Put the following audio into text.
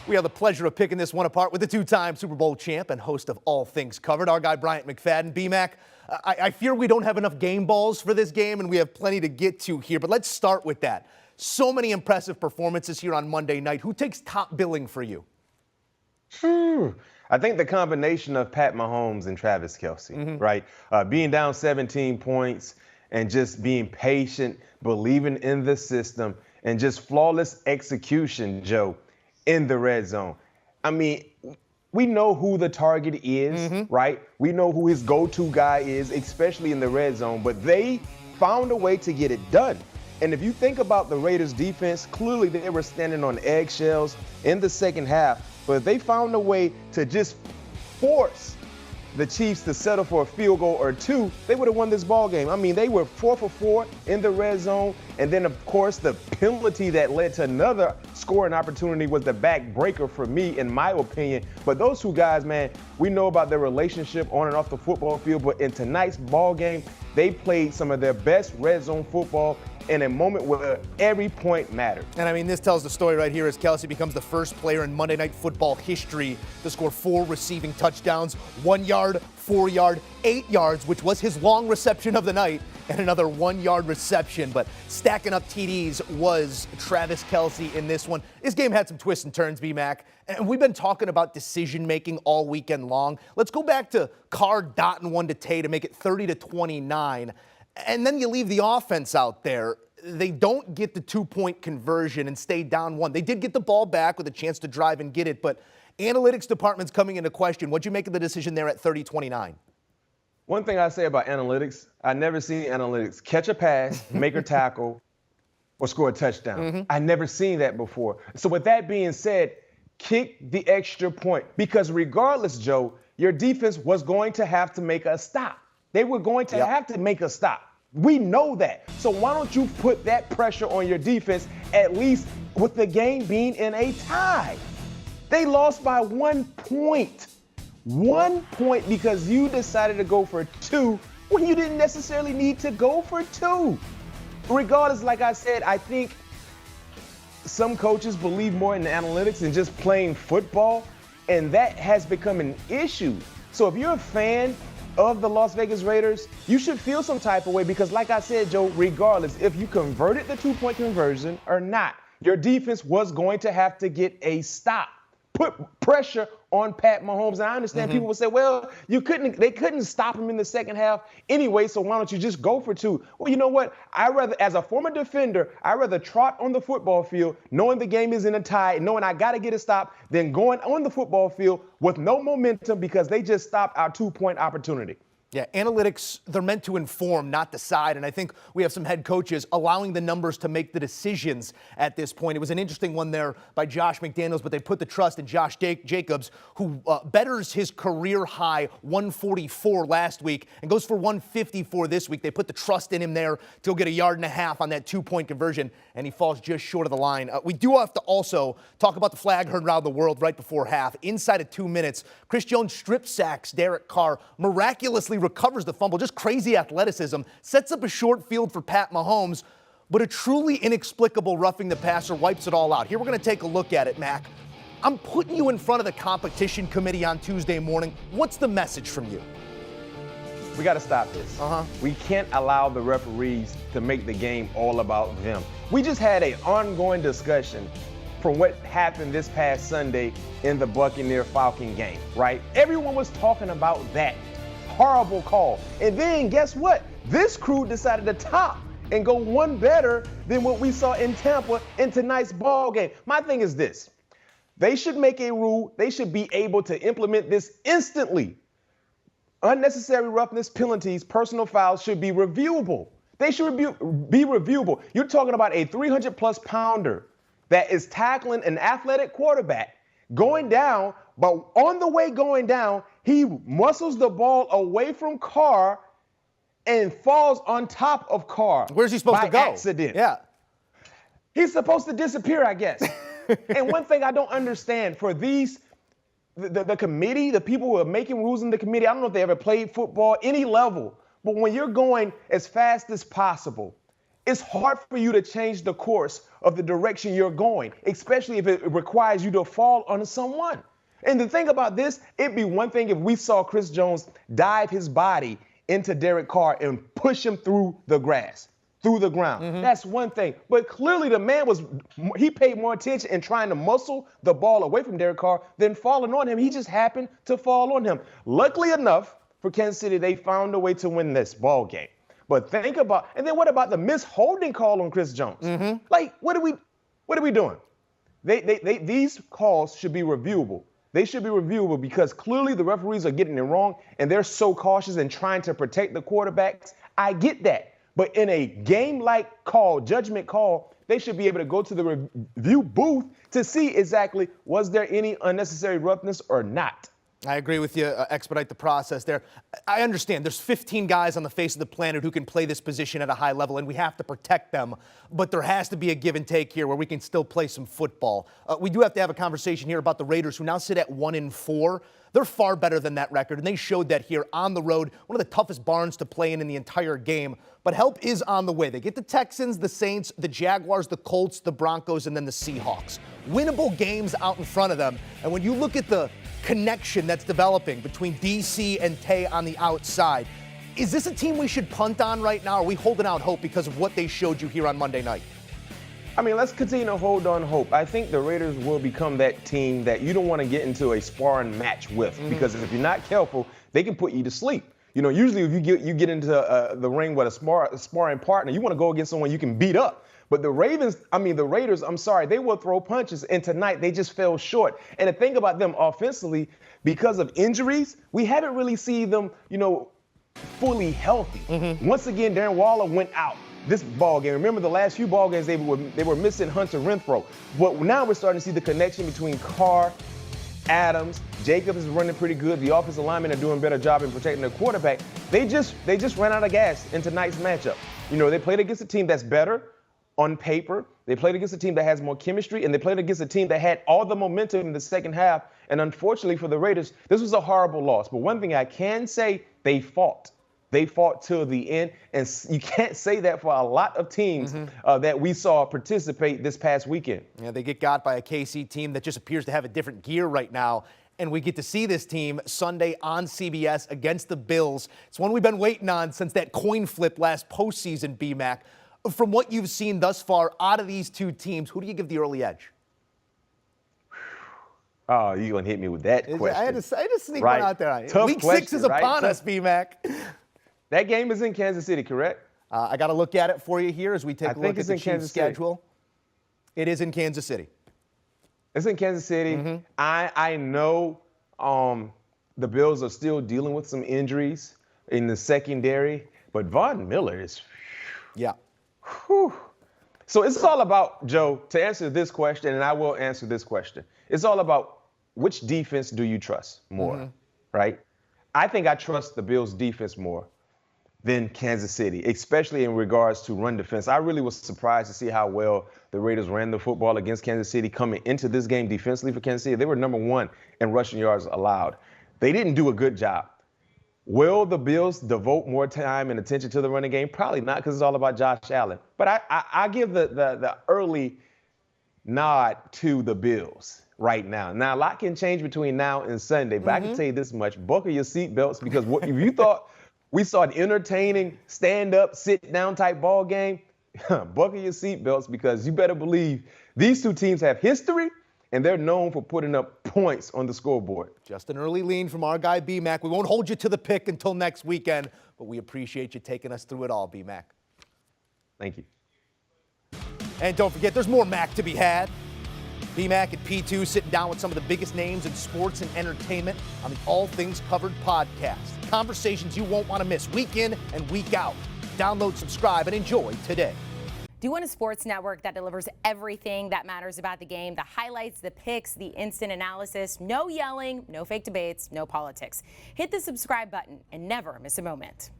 We have the pleasure of picking this one apart with the two-time Super Bowl champ and host of All Things Covered, our guy Bryant McFadden. B-Mac, I fear we don't have enough game balls for this game, and we have plenty to get to here, but let's start with that. So many impressive performances here on Monday night. Who takes top billing for you? I think the combination of Pat Mahomes and Travis Kelce, right? Being down 17 points and just being patient, believing in the system, and just flawless execution, Joe, in the red zone. I mean, we know who the target is, right? We know who his go-to guy is, especially in the red zone, but they found a way to get it done. And if you think about the Raiders defense, clearly they were standing on eggshells in the second half, but they found a way to just force the Chiefs to settle for a field goal or two, they would have won this ball game. I mean, they were 4 for 4 in the red zone. And then, of course, the penalty that led to another scoring opportunity was the backbreaker for me, in my opinion. But those two guys, man, we know about their relationship on and off the football field. But in tonight's ball game, they played some of their best red zone football in a moment where every point mattered. And I mean, this tells the story right here as Kelce becomes the first player in Monday Night Football history to score 4 receiving touchdowns, 1 yard, 4 yard, 8 yards, which was his long reception of the night, and another 1 yard reception. But stacking up TDs was Travis Kelce in this one. This game had some twists and turns, B-Mac, and we've been talking about decision-making all weekend long. Let's go back to Carr dotting one to Tay to make it 30-29. And then you leave the offense out there. They don't get the 2-point conversion and stay down 1. They did get the ball back with a chance to drive and get it, but analytics department's coming into question. What'd you make of the decision there at 30-29? One thing I say about analytics, I never seen analytics catch a pass, make a tackle, or score a touchdown. I never seen that before. So with that being said, kick the extra point, because regardless, Joe, your defense was going to have to make a stop. They were going to have to make a stop. We know that. So why don't you put that pressure on your defense, at least with the game being in a tie? They lost by 1 point. 1 point because you decided to go for 2 when you didn't necessarily need to go for 2. Regardless, like I said, I think some coaches believe more in the analytics than just playing football, and that has become an issue. So if you're a fan of the Las Vegas Raiders, you should feel some type of way, because like I said, Joe, regardless if you converted the 2-point conversion or not, your defense was going to have to get a stop. Put pressure on Pat Mahomes. And I understand people will say, well, they couldn't stop him in the second half anyway, so why don't you just go for 2? Well, you know what? As a former defender, I'd rather trot on the football field knowing the game is in a tie, knowing I got to get a stop, than going on the football field with no momentum because they just stopped our 2-point opportunity. Yeah, analytics, they're meant to inform, not decide. And I think we have some head coaches allowing the numbers to make the decisions at this point. It was an interesting one there by Josh McDaniels, but they put the trust in Josh Jacobs, who betters his career high 144 last week and goes for 154 this week. They put the trust in him there to get 1.5 yards on that 2-point conversion, and he falls just short of the line. We do have to also talk about the flag heard around the world right before half. Inside of 2 minutes, Chris Jones strip sacks Derek Carr, miraculously recovers the fumble, just crazy athleticism, sets up a short field for Pat Mahomes, but a truly inexplicable roughing the passer wipes it all out. Here we're going to take a look at it, Mac. I'm putting you in front of the competition committee on Tuesday morning. What's the message from you? We got to stop this. We can't allow the referees to make the game all about them. We just had an ongoing discussion from what happened this past Sunday in the Buccaneer-Falcon game, right? Everyone was talking about that horrible call. And then guess what? This crew decided to top and go one better than what we saw in Tampa in tonight's ball game. My thing is this. They should make a rule. They should be able to implement this instantly. Unnecessary roughness penalties, personal fouls should be reviewable. They should be reviewable. You're talking about a 300-plus pounder that is tackling an athletic quarterback going down, but on the way going down, he muscles the ball away from Carr and falls on top of Carr. Where's he supposed to go? Accident. Yeah. He's supposed to disappear, I guess. And one thing I don't understand, for the committee, the people who are making rules in the committee, I don't know if they ever played football, any level, but when you're going as fast as possible it's hard for you to change the course of the direction you're going, especially if it requires you to fall on someone. And the thing about this, it'd be one thing if we saw Chris Jones dive his body into Derek Carr and push him through the grass, through the ground. That's one thing. But clearly the man he paid more attention in trying to muscle the ball away from Derek Carr than falling on him. He just happened to fall on him. Luckily enough for Kansas City, they found a way to win this ball game. But think about, and then what about the misholding call on Chris Jones? Like, what are we doing? These calls should be reviewable. They should be reviewable because clearly the referees are getting it wrong and they're so cautious in trying to protect the quarterbacks. I get that. But in a game-like call, judgment call, they should be able to go to the review booth to see exactly was there any unnecessary roughness or not. I agree with you. Expedite the process there. I understand there's 15 guys on the face of the planet who can play this position at a high level, and we have to protect them. But there has to be a give and take here where we can still play some football. We do have to have a conversation here about the Raiders, who now sit at 1-4. They're far better than that record, and they showed that here on the road. One of the toughest barns to play in the entire game. But help is on the way. They get the Texans, the Saints, the Jaguars, the Colts, the Broncos, and then the Seahawks. Winnable games out in front of them. And when you look at the connection that's developing between DC and Tay on the outside, is this a team we should punt on right now? Or are we holding out hope because of what they showed you here on Monday night? I mean, let's continue to hold on hope. I think the Raiders will become that team that you don't want to get into a sparring match with because if you're not careful, they can put you to sleep. You know, usually if you get into the ring with a sparring partner, you want to go against someone you can beat up. But the Raiders, they will throw punches. And tonight, they just fell short. And the thing about them offensively, because of injuries, we haven't really seen them, fully healthy. Once again, Darren Waller went out this ball game. Remember the last few ball games, they were missing Hunter Renfrow. But now we're starting to see the connection between Carr, Adams, Jacobs is running pretty good. The offensive linemen are doing a better job in protecting their quarterback. They just ran out of gas in tonight's matchup. They played against a team that's better on paper. They played against a team that has more chemistry, and they played against a team that had all the momentum in the second half. And unfortunately for the Raiders, this was a horrible loss. But one thing I can say, they fought. They fought till the end, and you can't say that for a lot of teams that we saw participate this past weekend. Yeah, they get got by a KC team that just appears to have a different gear right now, and we get to see this team Sunday on CBS against the Bills. It's one we've been waiting on since that coin flip last postseason, B-Mac. From what you've seen thus far out of these two teams, who do you give the early edge? Oh, you're going to hit me with that question. I had to sneak one out there. Tough Week question, 6 is upon us, B-Mac. That game is in Kansas City, correct? I got to look at it for you here as we take a look at the Chiefs' schedule. It is in Kansas City. It's in Kansas City. I know the Bills are still dealing with some injuries in the secondary, but Von Miller is. Yeah. Whew. So it's all about, Joe, to answer this question, and I will answer this question. It's all about which defense do you trust more, right? I think I trust the Bills' defense more than Kansas City, especially in regards to run defense. I really was surprised to see how well the Raiders ran the football against Kansas City coming into this game defensively for Kansas City. They were number 1 in rushing yards allowed. They didn't do a good job. Will the Bills devote more time and attention to the running game? Probably not, because it's all about Josh Allen. But I give the early nod to the Bills right now. Now, a lot can change between now and Sunday, but I can tell you this much. Buckle your seatbelts, because if you thought we saw an entertaining stand-up, sit-down type ball game, buckle your seatbelts, because you better believe these two teams have history, and they're known for putting up points on the scoreboard. Just an early lean from our guy, B-Mac. We won't hold you to the pick until next weekend, but we appreciate you taking us through it all, B-Mac. Thank you. And don't forget, there's more Mac to be had. B-Mac at P2 sitting down with some of the biggest names in sports and entertainment on the All Things Covered podcast. Conversations you won't want to miss week in and week out. Download, subscribe, and enjoy today. Do you want a sports network that delivers everything that matters about the game? The highlights, the picks, the instant analysis, no yelling, no fake debates, no politics. Hit the subscribe button and never miss a moment.